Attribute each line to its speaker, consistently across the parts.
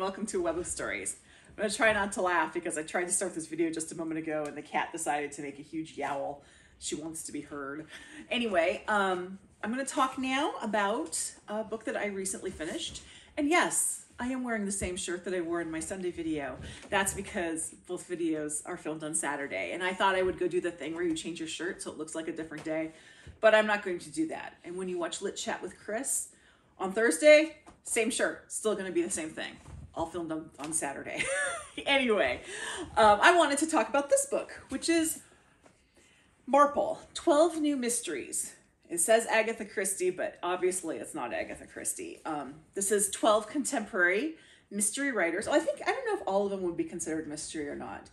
Speaker 1: welcome to Web of Stories. I'm going to try not to laugh because I tried to start this video just a moment ago and the cat decided to make a huge yowl. She wants to be heard. Anyway, I'm going to talk now about a book that I recently finished. And yes, I am wearing the same shirt that I wore in my Sunday video. That's because both videos are filmed on Saturday. And I thought I would go do the thing where you change your shirt so it looks like a different day. But I'm not going to do that. And when you watch Lit Chat with Chris on Thursday, same shirt, still going to be the same thing. All filmed on Saturday. Anyway, I wanted to talk about this book, which is MARPLE, 12 New Mysteries. It says Agatha Christie, but obviously it's not Agatha Christie. This is 12 contemporary mystery writers. I don't know if all of them would be considered mystery or not.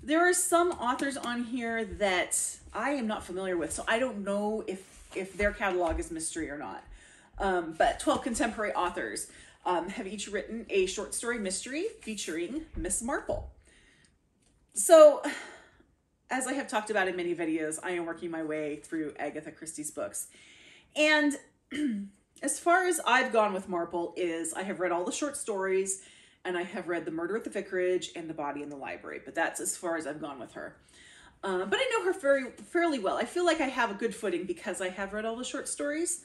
Speaker 1: There are some authors on here that I am not familiar with, so I don't know if their catalog is mystery or not. But 12 contemporary authors have each written a short story mystery featuring Miss Marple. So, as I have talked about in many videos, I am working my way through Agatha Christie's books. And as far as I've gone with Marple is I have read all the short stories and I have read The Murder at the Vicarage and The Body in the Library, but that's as far as I've gone with her. But I know her fairly well. I feel like I have a good footing because I have read all the short stories.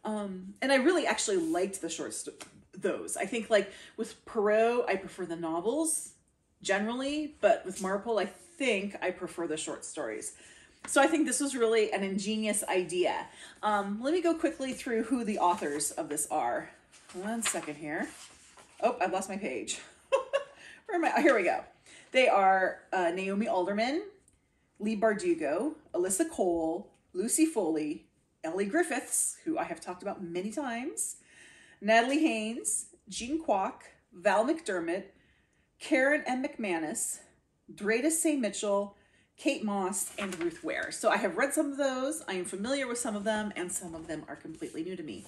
Speaker 1: And I really actually liked the those. I think like with Perrault, I prefer the novels generally, but with Marple, I think I prefer the short stories. So I think this was really an ingenious idea. Let me go quickly through who the authors of this are. One second here. Oh, I've lost my page. Where am I? Oh, here we go. They are Naomi Alderman, Lee Bardugo, Alyssa Cole, Lucy Foley, Ellie Griffiths, who I have talked about many times, Natalie Haynes, Jean Kwok, Val McDermott, Karen M. McManus, Dreda Say Mitchell, Kate Moss, and Ruth Ware. So I have read some of those, I am familiar with some of them, and some of them are completely new to me.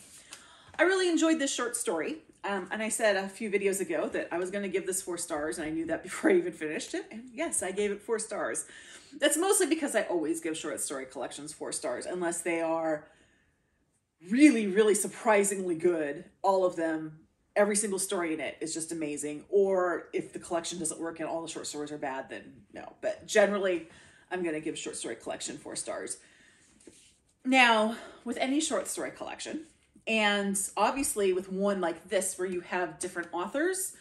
Speaker 1: I really enjoyed this short story, and I said a few videos ago that I was going to give this 4 stars, and I knew that before I even finished it, and yes, I gave it 4 stars. That's mostly because I always give short story collections 4 stars, unless they are really, really surprisingly good. All of them, every single story in it is just amazing. Or if the collection doesn't work and all the short stories are bad, then no. But generally, I'm going to give short story collection 4 stars. Now, with any short story collection, and obviously with one like this where you have different authors,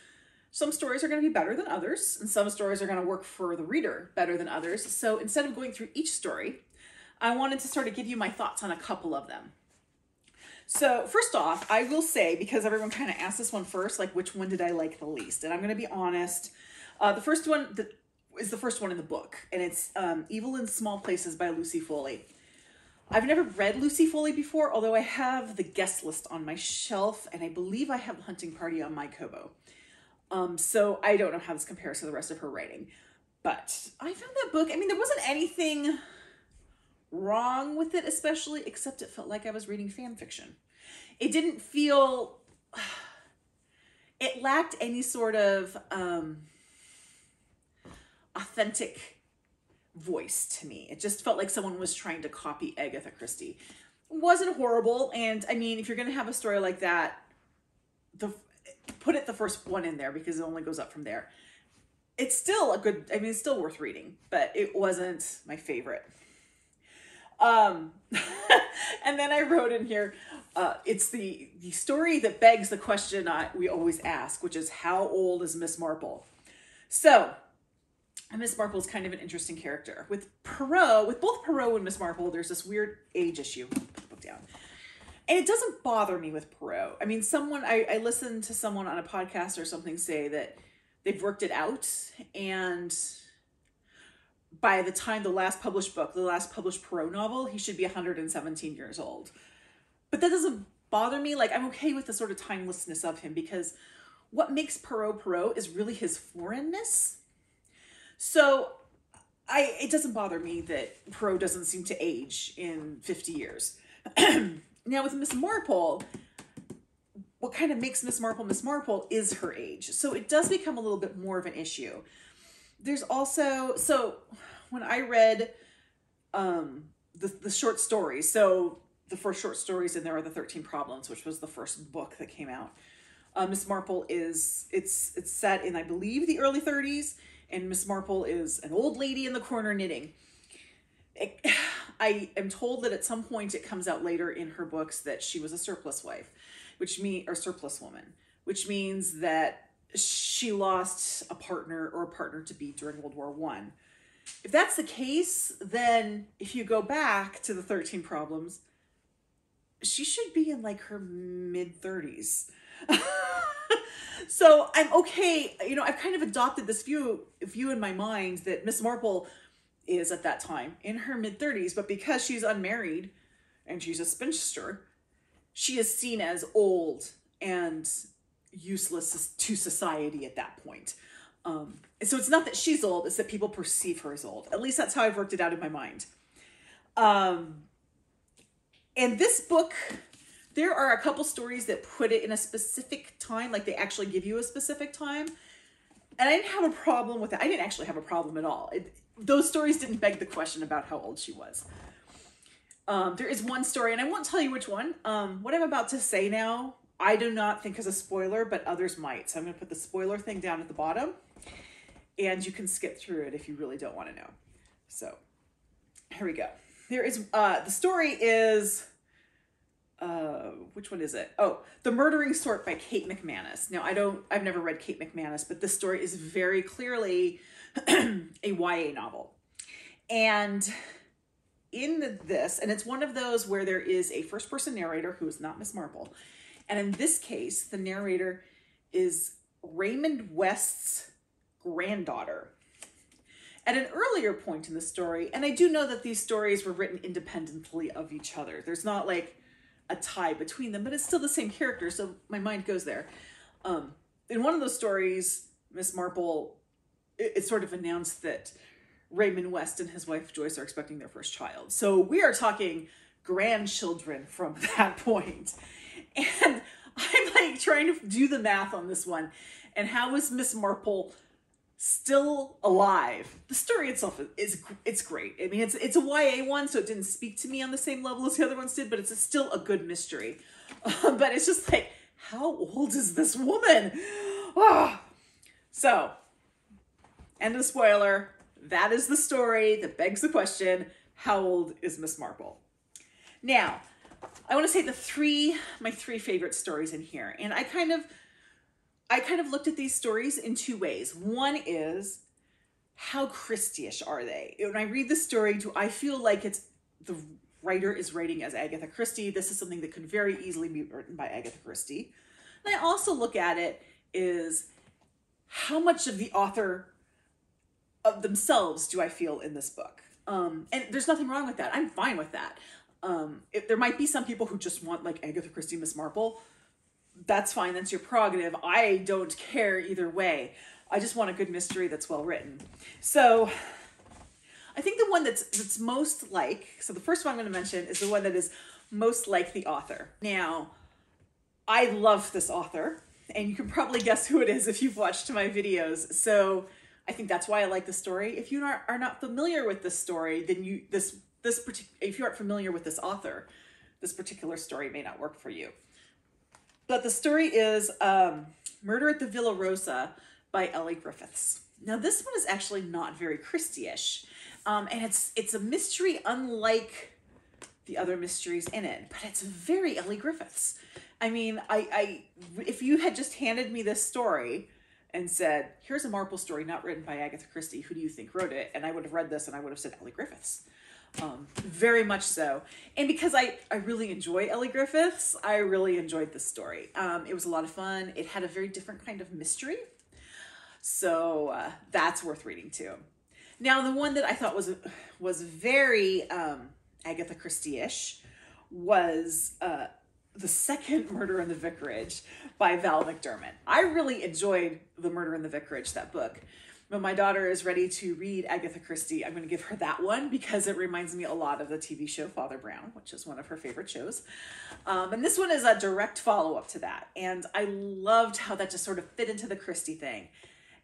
Speaker 1: some stories are going to be better than others, and some stories are going to work for the reader better than others. So instead of going through each story, I wanted to sort of give you my thoughts on a couple of them. So first off, I will say, because everyone kind of asked this one first, like which one did I like the least? And I'm going to be honest. The first one is the first one in the book, and it's Evil in Small Places by Lucy Foley. I've never read Lucy Foley before, although I have the guest list on my shelf, and I believe I have Hunting Party on my Kobo. So I don't know how this compares to the rest of her writing. But I found that book, I mean, there wasn't anything wrong with it, especially, except it felt like I was reading fan fiction. It didn't feel, it lacked any sort of authentic voice to me. It just felt like someone was trying to copy Agatha Christie. It wasn't horrible, and I mean, if you're going to have a story like that, put it the first one in there because it only goes up from there. It's still a good, I mean, it's still worth reading, but it wasn't my favorite. And then I wrote in here, it's the story that begs the question we always ask, which is how old is Miss Marple? So Miss Marple is kind of an interesting character. With both Perrault and Miss Marple, there's this weird age issue. Put the book down. And it doesn't bother me with Perrault. I mean, I listened to someone on a podcast or something say that they've worked it out, and by the time the last published Perrault novel, he should be 117 years old. But that doesn't bother me. Like, I'm okay with the sort of timelessness of him because what makes Perrault is really his foreignness. So it doesn't bother me that Perrault doesn't seem to age in 50 years. Now with Miss Marple, what kind of makes Miss Marple is her age. So it does become a little bit more of an issue. There's also, so when I read the short stories, so the first short stories in there are the 13 Problems, which was the first book that came out. Miss Marple is, it's set in, I believe, the early 30s, and Miss Marple is an old lady in the corner knitting. I am told that at some point it comes out later in her books that she was a surplus wife, or surplus woman, which means that she lost a partner or a partner-to-be during World War I. If that's the case, then if you go back to the 13 Problems, she should be in like her mid-30s. So I'm okay. You know, I've kind of adopted this view in my mind that Miss Marple is at that time in her mid-30s, but because she's unmarried and she's a spinster, she is seen as old and useless to society at that point. So it's not that she's old, it's that people perceive her as old. At least that's how I've worked it out in my mind. And this book, there are a couple stories that put it in a specific time, like they actually give you a specific time. And I didn't have a problem with that. I didn't actually have a problem at all. Those stories didn't beg the question about how old she was. There is one story, and I won't tell you which one. What I'm about to say now, I do not think is a spoiler, but others might. So I'm going to put the spoiler thing down at the bottom, and you can skip through it if you really don't want to know. So here we go. There is, the story is, which one is it? Oh, The Murdering Sort by Kate McManus. Now, I've never read Kate McManus, but this story is very clearly a YA novel. And in this, and it's one of those where there is a first-person narrator who is not Miss Marple. And in this case, the narrator is Raymond West's granddaughter. At an earlier point in the story, and I do know that these stories were written independently of each other. There's not like a tie between them, but it's still the same character, so my mind goes there. In one of those stories, Miss Marple, it's sort of announced that Raymond West and his wife Joyce are expecting their first child. So we are talking grandchildren from that point. And I'm like trying to do the math on this one. And how is Miss Marple still alive? The story itself it's great. I mean, it's a YA one, so it didn't speak to me on the same level as the other ones did, but it's still a good mystery. But it's just like, how old is this woman? Oh. So, end of the spoiler. That is the story that begs the question, how old is Miss Marple? Now, I want to say my three favorite stories in here. And I kind of looked at these stories in two ways. One is, how Christie-ish are they? When I read the story, do I feel like the writer is writing as Agatha Christie? This is something that could very easily be written by Agatha Christie. And I also look at it is, how much of the author of themselves do I feel in this book? And there's nothing wrong with that. I'm fine with that. There might be some people who just want like Agatha Christie, Miss Marple. That's fine. That's your prerogative. I don't care either way. I just want a good mystery that's well written. So I think the one that's most like, so the first one I'm going to mention is the one that is most like the author. Now, I love this author, and you can probably guess who it is if you've watched my videos. So I think that's why I like the story. If you are not familiar with this story, then if you aren't familiar with this author, this particular story may not work for you. But the story is Murder at the Villa Rosa by Ellie Griffiths. Now this one is actually not very Christie-ish, and it's a mystery unlike the other mysteries in it, but it's very Ellie Griffiths. I mean, if you had just handed me this story and said, here's a Marple story not written by Agatha Christie, who do you think wrote it? And I would have read this and I would have said Ellie Griffiths. Very much so. And because I really enjoy Ellie Griffiths, I really enjoyed this story. It was a lot of fun. It had a very different kind of mystery. So that's worth reading too. Now, the one that I thought was very Agatha Christie-ish was the second Murder in the Vicarage by Val McDermott. I really enjoyed The Murder in the Vicarage, that book. When my daughter is ready to read Agatha Christie, I'm going to give her that one because it reminds me a lot of the TV show Father Brown, which is one of her favorite shows. And this one is a direct follow-up to that. And I loved how that just sort of fit into the Christie thing.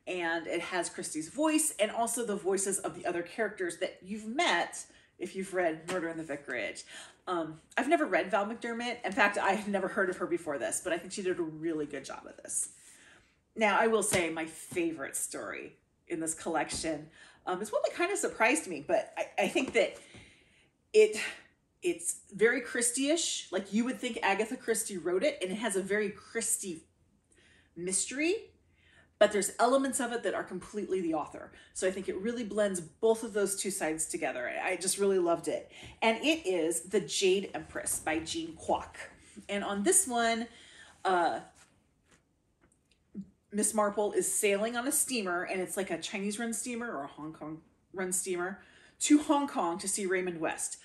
Speaker 1: And it has Christie's voice and also the voices of the other characters that you've met if you've read Murder in the Vicarage. I've never read Val McDermott. In fact, I had never heard of her before this, but I think she did a really good job of this. Now, I will say my favorite story in this collection is one that kind of surprised me, but I think that it's very Christie-ish. Like, you would think Agatha Christie wrote it, and it has a very Christie mystery, but there's elements of it that are completely the author. So I think it really blends both of those two sides together. I just really loved it. And it is The Jade Empress by Jean Kwok. And on this one, Miss Marple is sailing on a steamer, and it's like a Chinese-run steamer or a Hong Kong-run steamer, to Hong Kong to see Raymond West.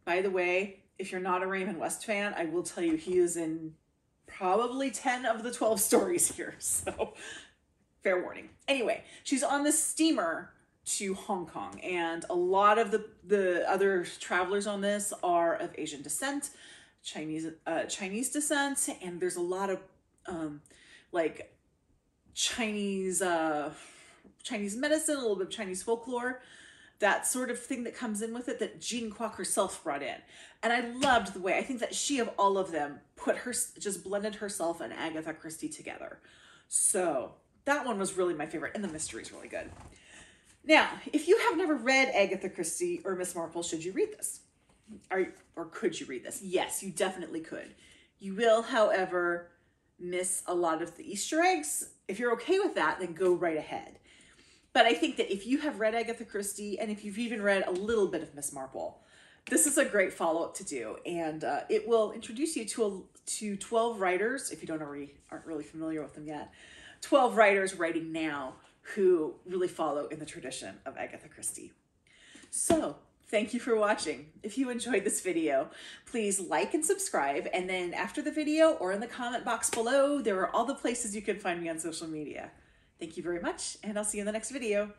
Speaker 1: By the way, if you're not a Raymond West fan, I will tell you he is in probably 10 of the 12 stories here, so fair warning. Anyway, she's on this steamer to Hong Kong, and a lot of the other travelers on this are of Asian descent, Chinese descent, and there's a lot of like Chinese medicine, a little bit of Chinese folklore, that sort of thing that comes in with it that Jean Kwok herself brought in. And I loved the way, I think that she, of all of them, just blended herself and Agatha Christie together. So that one was really my favorite, and the mystery is really good. Now, if you have never read Agatha Christie or Miss Marple, should you read this? Or could you read this? Yes, you definitely could. You will, however, miss a lot of the Easter eggs. If you're okay with that, then go right ahead. But I think that if you have read Agatha Christie, and if you've even read a little bit of Miss Marple, this is a great follow-up to do. And it will introduce you to 12 writers, if you aren't really familiar with them yet, 12 writers writing now who really follow in the tradition of Agatha Christie. So, thank you for watching. If you enjoyed this video, please like and subscribe. And then after the video or in the comment box below, there are all the places you can find me on social media. Thank you very much, and I'll see you in the next video.